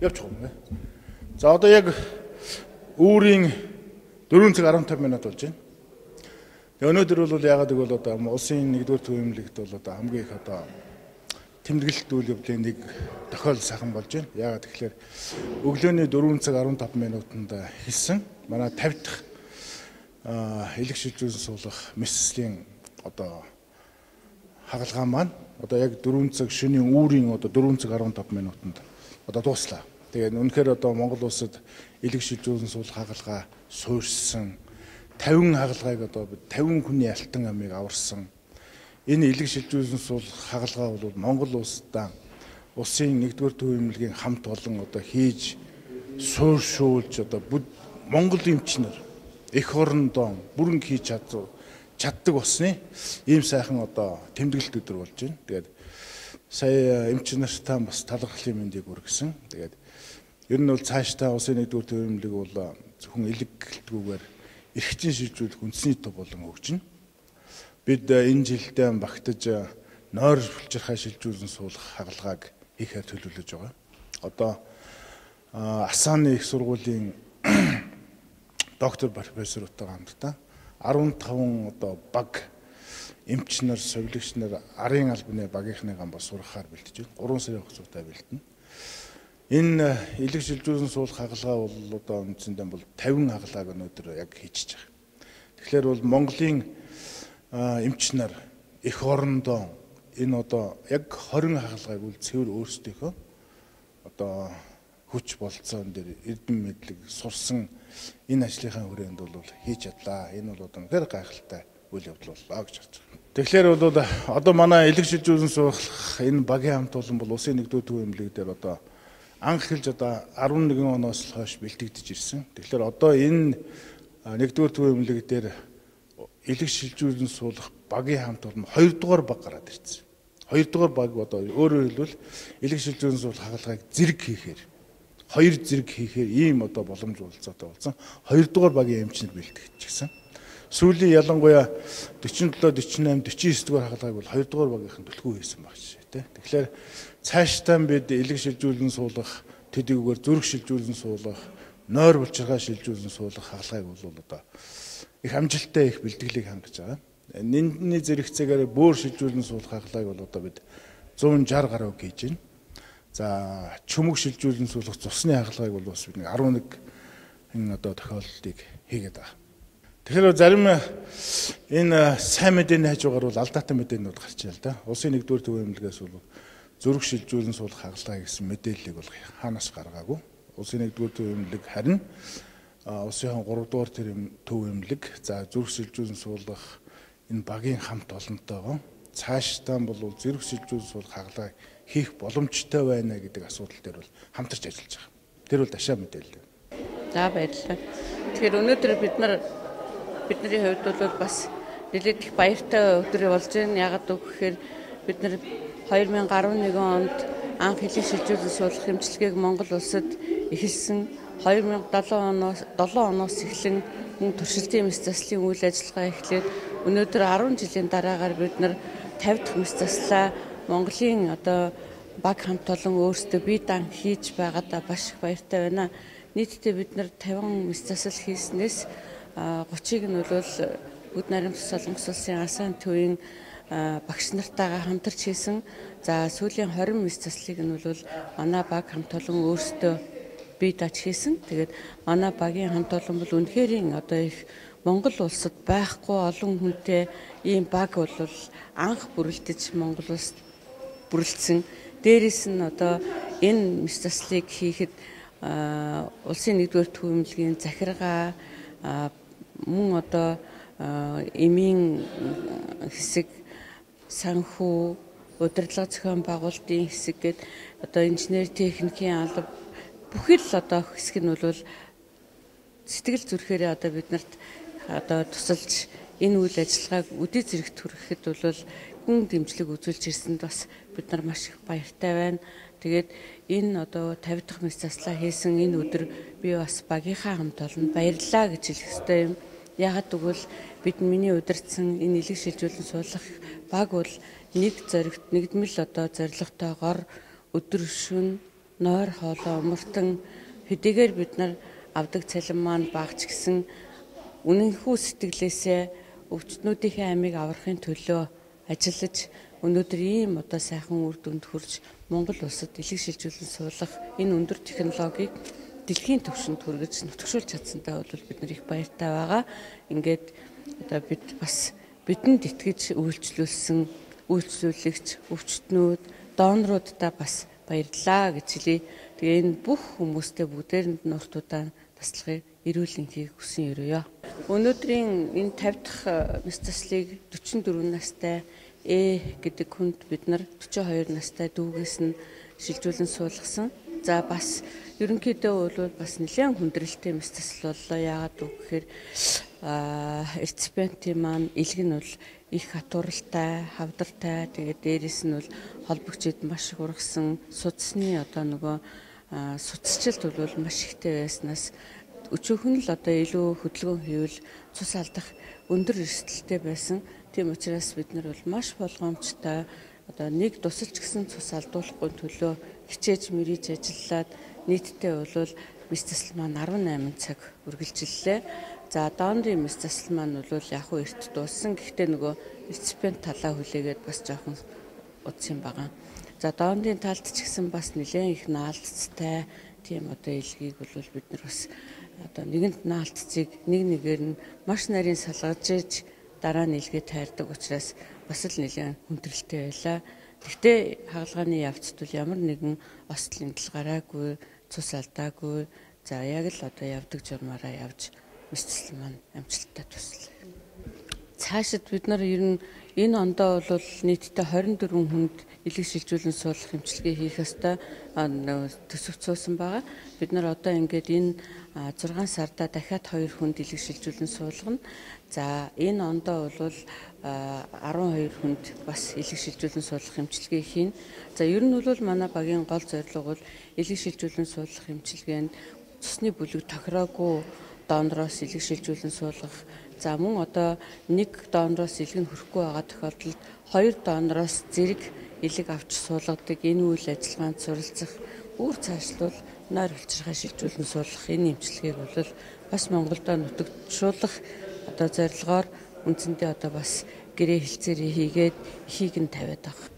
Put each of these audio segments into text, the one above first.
явж байгаа юм. За одоо яг үүрийн 4 цаг 15 минут болж байна. Өнөөдөр бол яагаад гэвэл одоо улсын 1-р төвөмлөгт бол одоо хамгийн их одоо тэмдэглэлт үйл явдлын нэг тохиол сайхан болж байна. Яагаад тэгэхээр өглөөний 4 цаг 15 минутанд хэлсэн манай 50 дахь элэг шилжүүлэн суулгах мэслийн одоо хагалгаа маань одоо яг 4 цаг шөнийн үүрийн одоо 4 цаг 15 минутанд одоо дууслаа. Тэгээд үнэхээр одоо Монгол улсад элэг шилжүүлэн суулгах хагалгаа суурьсан 50 хагалгааг одоо 50 хүний алтан амийг аварсан. Энэ элэг шилжүүлэн суулгах хагалгаа бол Монгол улсдаа улсын 1-р төвөмлөгийн хамт олон одоо хийж суурьшуулж одоо Монгол эмчнэр эх орондоо бүрэн хийж чаддаг болсны ийм сайхан одоо тэмдэглэлт өдөр болж байна. Тэгээд сая эмч нартаа бас талархлын мэндийг хүргэсэн. Тэгээд ер нь бол цаашдаа улсын 1-р төвөмлөг бол зөвхөн элэг гэлтгүүгээр эрхчин шилжүүлэх үндэсний төв болон хөгжинэ. Бид энэ жилдээ багтаж нойр булчирхай шилжүүлэн суулгах хагалгааг хийхээр төлөвлөж байгаа. Одоо Асааны их сургуулийн доктор профессоруудтай хамтдаа 15 одоо баг эмч нар, совилогч нар, арын албаны багийнхныгаа бас сургахаар бэлтэж байна. 3 сарын хугацаатай бэлтэнэ. Энэ элэг шилжүүлэн суулгах хагалгаа бол одоо үндсэндээ бол 50 хагалгааг өнөөдөр яг хийчихэж байгаа. Тэгэхээр бол Монголын эмч нар эх орондоо энэ одоо яг 20 хагалгааг үл цэвэр өөрсдийнхөө одоо хүч болцоон дээр эрдэм мэдлэг сурсан энэ ажлынхаа хүрээнд бол хийж чадлаа. Энэ бол одоо үнэхээр гайхалтай үйл явдал боллоо гэж харж байна. Тэгэхээр бол одоо манай элэг шилжүүлэн суулгах энэ багийн хамт олон бол улсын 1-р төвөмлөг дээр одоо анх хэлж одоо 11 оноос хойш бэлтгэж ирсэн. Тэгэхээр одоо энэ 1-р төвөмлөг дээр элэг шилжүүлэн суулгах багийн хамт олон 2-р баг гараад ирсэн. 2-р баг одоо өөрөөр хэлбэл элэг шилжүүлэн суулгах хагалгааг зэрэг хийхээр 2 зэрэг хийхээр ийм одоо боломж уулзаатай болсон. 2-р багийн эмчнэр бэлтгэжсэн. Сүүлийн ялангуяа 47, 48, 49-р хагалгааг бол 2-р багийнхан төлхөө хийсэн багш тий. Тэгэхээр цаашдаа бид элэг шилжүүлэн суулгах, төдийгөөр зүрх шилжүүлэн суулгах, нойр булчирхай шилжүүлэн суулгах хагалгааг бол одоо их амжилттай их бэлтгэлийг хангаж байгаа. Нинтний зэрэгцээгээр бөөр шилжүүлэн суулгах хагалгааг бол одоо бид 160 гаруй хийж байна. За чүмэг шилжүүлэн суулгах цусны хагалгааг бол бас бид 11 энэ одоо тохиолдлыг хийгээд байгаа. Тэгэхээр зарим энэ сайн мэдээний хажуугаар бол алдаатай мэдээнүүд гарч ирэл да. Улсын 1-р төвөмлөгөөс бол зүрх шилжүүлэн суулгах хагалгаа гэсэн мэдээллийг бол хаанаас гаргаагүй. Улсын 1-р төвөмлөг харин улсын 3-р төвөмлөг за зүрх шилжүүлэн суулгах энэ багийн хамт олонтойгоо цаашдаа бол зүрх шилжүүлэн суулгах хагалгаа хийх боломжтой байна гэдэг асуудал дээр бол хамтарч ажиллаж байгаа. Тэр бол дашаа мэдээлэл. За баярлалаа. Тэгэхээр өнөөдөр бидний хувьд бол бас нэлээд их баяртай өдөр болж байна. Яагаад гэвэл бид нар 2011 онд анх элэг шилжүүлэн суулгах эмчилгээг Монгол улсад эхэлсэн 2007 оноос эхлэн мөн туршилтын мэс заслын үйл ажиллагаа эхлээд өнөөдөр 10 жилийн дараагаар бид нар 50 дахь мэс заслаа Монголын одоо баг хамт олон өөрсдөө бие даан хийж байгаадаа маш их баяртай байна. Нийтдээ бид нар 50 мэс засал хийснээс 30-ыг нь бол Бүгд найрамд Солонгос улсын Асаан төвийн багш нартайгаа хамтарч хийсэн. За сүүлийн 20 мэс заслыг нь бол манай баг хамт олон өөрсдөө бие дааж хийсэн. Тэгээд манай багийн хамт олон бол үнэхээр одоо их Монгол улсад байхгүй олон хүнтэй ийм баг бол анх бүрэлдэж Монгол улсад бүрэлдсэн. Дээрээс нь одоо энэ мэс заслыг хийхэд улсын 1-р төвөмлөгийн захиргаа мөн одоо эмийн хэсэг санхүү удирдлага зохион байгуулалтын хэсэг гээд одоо инженер техникийн алба бүхэл одоо хэсэг нь бол сэтгэл зүрхээрээ одоо биднэрт одоо тусалж энэ үйл ажиллагааг үдий зэрэгт хүрэхэд бол гүн дэмжлэг үзүүлж ирсэнд бас бид нар маш их баяртай байна. Тэгээд энэ одоо 50 дахь мэс заслаа хийсэн энэ өдөр би бас багийнхаа хамт олон баярлалаа гэж хэлэх ёстой юм. Яагаад гэвэл миний удирдсан энэ элэг шилжүүлэн суулгах баг бол нэг зоригт нэгдмэл одоо зорилготойгоор өдөр шөнө нойр хоолой умартан хэдийгээр бид нар авдаг цалин маань багч гэсэн үнэнхүү сэтгэлээсээ өвчтнүүдийнхээ амийг аврахын төлөө ажиллаж өнөөдөр ийм одоо сайхан үр дүнд хүрч Монгол улсад элэг шилжүүлэн суулгах энэ өндөр технологиг дэлхийн түвшинд хүргэж нутагшуулж чадсантай бол бид нар их баяртай байгаа. Ингээд одоо бид бас бидэнд итгэж үйлчлүүлэгч, өвчтнүүд, доноруудаа бас баярлалаа гэж хэлье. Тэгээ энэ бүх хүмүүстээ бүгдээрэнд нь урт удаан таслахыг эрүүл энхийг хүсэн өрөөё. Өнөөдрийн энэ 50 дахь нас заслыг 44 настай гэдэг хүнд бид нар 42 настай дүүгээс нь шилжүүлэн суулгасан. За бас ерөнхийдөө бол бас нэлээд хүндрэлтэй мэс засал боллоо. Яагаад гэвэл реципиентийн маань илэг нь бол их хатууралтай, хавдартай. Тэгээд дээрэс нь бол холбогчид маш их ургасан судасны одоо нөгөө судасчлалт бол маш ихтэй байснаас өчүүхэн л одоо илүү хөдөлгөөн хийвэл цус алдах өндөр эрсдэлтэй байсан. Тийм учраас бид нар бол маш болгоомжтой одоо нэг тусалж гисэн цус алдуулахгүй төлөө хичээж мэрийж ажиллаад нийтдээ бол мэс засал маань 18 цаг үргэлжиллээ. За донорын мэс засал маань бол яг хөө эрт дууссан. Гэхдээ нөгөө реципиент талаа хүлээгээд бас жоохон удсан байгаа. За донорын талд ч гэсэн бас нэлээд их наалтцтай тийм одоо илгийг бол бид нар бас одоо нэгэнд наалтцыг нэгээр нь маш нарийн салгаж иж дараа нь илгээ тайрдаг учраас бас л нэлээд хүндрэлтэй байлаа. Гэхдээ хагалгааны явцд бол ямар нэгэн остлын дэл гараагүй, цус алдаагүй. За яг л одоо явдаг журмаараа явж мэс засал маань амжилттай туслаа. Цаашид бид нар ер нь энэ ондоо бол нийтдээ 24 хүнд элэг шилжүүлэн суулгах эмчилгээ хийх ёстой төсөвцөөсөн байгаа. Бид нар одоо ингээд энэ 6 сарда дахиад 2 хүнд элэг шилжүүлэн суулгана. За энэ ондоо бол 12 хүнд бас элэг шилжүүлэн суулгах эмчилгээ хийнэ. За ер нь бол манай багийн гол зорилго бол элэг шилжүүлэн суулгах эмчилгээнд цусны бүлэг тохироогүй донороос элэг шилжүүлэн суулгах. За мөн одоо нэг донороос элэг нь хүрэхгүй байгаа тохиолдолд 2 донороос зэрэг элэг авч суулгадаг энэ үйл ажиллагаанд суралцах, үр цаашлуул нойр hulчирхай шилжүүлэн суулгах энэ эмчилгээг бол бас Монголдо нутагшуулах одоо зорилгоор үндсэндээ одоо бас гэрээ хэлцээрээ хийгээд ихийг нь тавиад байгаа.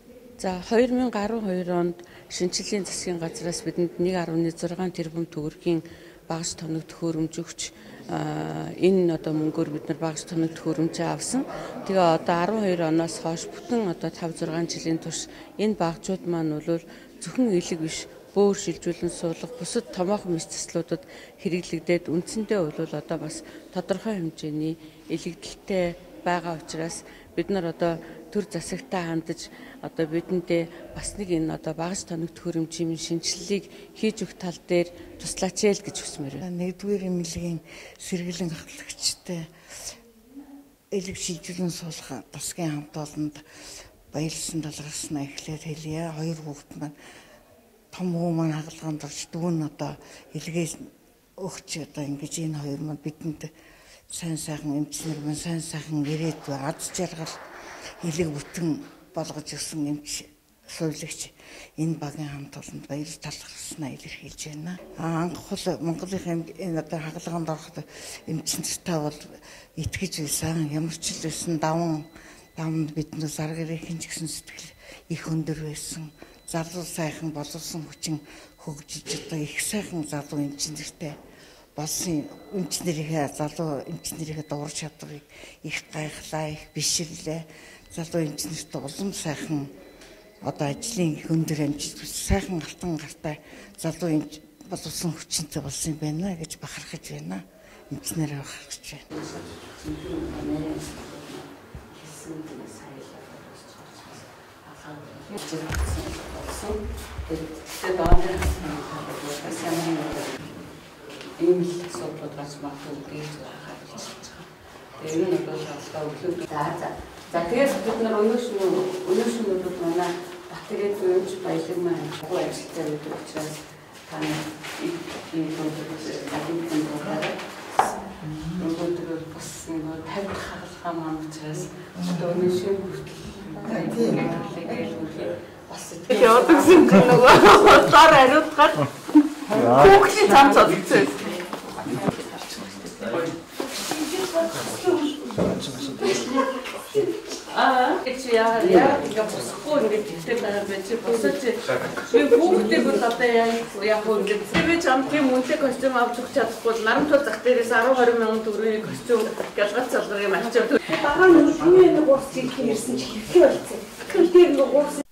За 2012 онд шинжилгээний засгийн газраас бидэнд 1.6 тэрбум төгрөгийн багаж тоног төхөөрөмж өгч энэ одоо мөнгөөр бид нар багаж тоног төхөөрөмжөө авсан. Тэгээ одоо 12 оноос хойш бүтэн одоо 5-6 жилийн турш энэ багажууд маань бол зөвхөн элэг биш бөөр шилжүүлэн суулгах бусад томоохон мэс заслуудад хэрэглэгдээд үндсэндээ бол одоо бас тодорхой хэмжээний элэгдэлтэй байгаа учраас бид нар одоо төр засагтаа хандаж одоо бидэндээ бас нэг энэ одоо багаж тоног төхөөрөмжийн шинжилгээг хийж өгөх тал дээр туслаач ээ гэж хүсмээр байна. Нэгдүгээр эмнэлгийн сэргэлэн ахлагчтай элэг шилжүүлэн суулгах тусгийн хамт олонд баярлсан талархснаа эхлээд хэлье. 2 хүүхэд маань том хүү маань хагалгаанд орж дүүн одоо элгээс өгч одоо ингэж энэ 2 маань бидэнд сайн сайхан эмчнэр маань сайн сайхан ирээд аз жаргал элэг бүтэн болгож өгсөн эмч сувилагч энэ багийн хамт олонд баяр талархснаа илэрхийлж байна. Анхул Монголын энэ одоо хагалгаанд ороход эмчнэртэй бол итгэж байсан. Ямар ч л байсан давнд биднээс арга ирэх ч гэсэн сэтгэл их өндөр байсан. Залуу сайхан боловсон хүчин хөгжиж одоо их сайхан залуу эмчнэртэй болсон эмчнэрийнхээ залуу эмчнэрийнхээ дуурч чадварыг их гайхлаа, их бишрлээ. Залуу эмчнэртэй улам сайхан одоо ажлын өндөр амжилт сайхан алтан гартай залуу эмч боловсон хүчинтэй болсон юм байна гэж бахархаж байна. Эмчнэрээ бахархаж байна. Тэгээд донор ийм л асуудлууд гарч магадгүй гэж харж байгаа. Тэгээд энэ бол шалтгаан өглөө. За тэгээд бид нар өнөөшн бол манай Батэрэг зүйч баялаг маань ажилтаа байдаг учраас таны ийм өнөөдөр бас 50 хагалгаа маань учраас одоо өнөөшн хүртэл Тэгээ одоо гэсэн чинь нөгөө дор ариутгаад хүүхний зам зодчихсон. Яг ингээ босхгүй ингээ тэгтэй байгаа байж босооч би хүүхдээ бол одоо яг ингээ би чам тийм үнэтэй костюм авч өгч чадахгүй наран тул зах дээрээс 10-20 мянган төгрөгийн костюм галгаж залгах юм авч явдаг. Бага нэг хүний нэг уурс ирсэн чи хэвхээ болцсон. Тэгэхээр тэр нэг уурс